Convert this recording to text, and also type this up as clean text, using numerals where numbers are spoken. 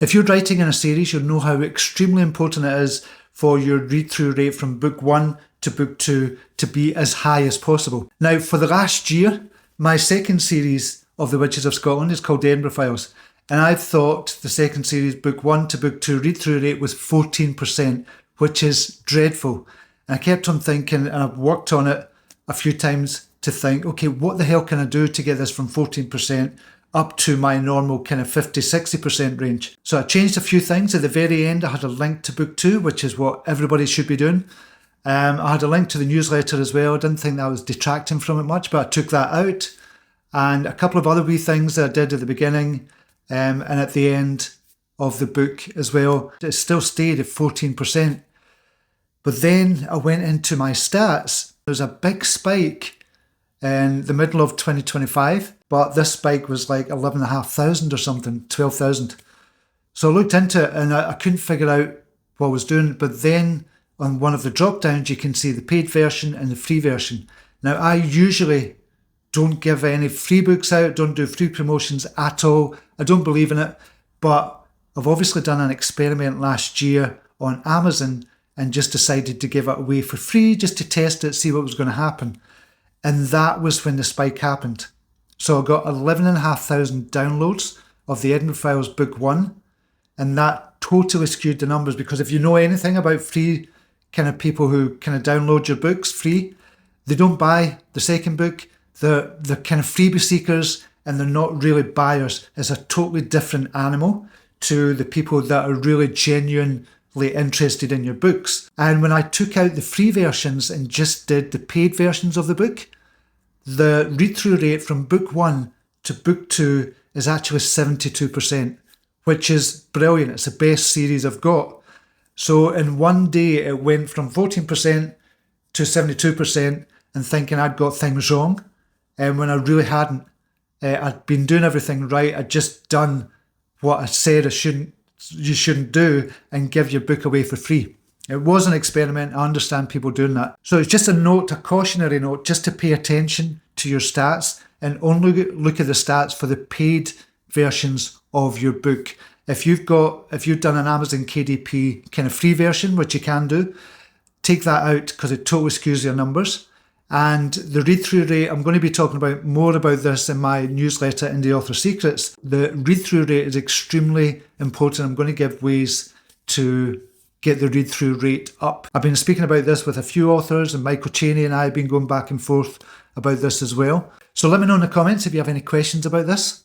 If you're writing in a series, you'll know how extremely important it is for your read-through rate from book 1 to book 2 to be as high as possible. Now, for the last year, my second series of The Witches of Scotland is called The Edinburgh Files, and I thought the second series, book 1 to book 2 read-through rate was 14%, which is dreadful. And I kept on thinking, and I've worked on it a few times to think, okay, what the hell can I do to get this from 14% up to my normal kind of 50-60% range? So I changed a few things. At the very end, I had a link to book 2, which is what everybody should be doing. I had a link to the newsletter as well. I didn't think that was detracting from it much, but I took that out. And a couple of other wee things that I did at the beginning and at the end of the book as well. It still stayed at 14%. But then I went into my stats. There was a big spike in the middle of 2025, but this spike was like 11,500 or something, 12,000. So I looked into it and I couldn't figure out what I was doing. But then on one of the drop downs, you can see the paid version and the free version. Now, I usually don't give any free books out, don't do free promotions at all. I don't believe in it, but I've obviously done an experiment last year on Amazon and just decided to give it away for free just to test it, see what was going to happen. And that was when the spike happened. So I got 11,500 downloads of the Edinburgh Files book 1, and that totally skewed the numbers, because if you know anything about free kind of people who kind of download your books free, they don't buy the second book. They're kind of freebie seekers, and they're not really buyers. It's a totally different animal to the people that are really genuinely interested in your books. And when I took out the free versions and just did the paid versions of the book, the read-through rate from book 1 to book 2 is actually 72%, which is brilliant. It's the best series I've got. So in one day, it went from 14% to 72%, and thinking I'd got things wrong, and when I really hadn't. I'd been doing everything right. I'd just done what I said you shouldn't do, and give your book away for free. It was an experiment. I understand people doing that. So it's just a cautionary note, just to pay attention to your stats and only look at the stats for the paid versions of your book. If you've done an Amazon KDP kind of free version, which you can do, take that out because it totally skews your numbers. And the read-through rate, I'm going to be talking about more about this in my newsletter, Indie Author Secrets. The read-through rate is extremely important. I'm going to give ways to get the read-through rate up. I've been speaking about this with a few authors, and Michael Cheney and I have been going back and forth about this as well. So let me know in the comments if you have any questions about this.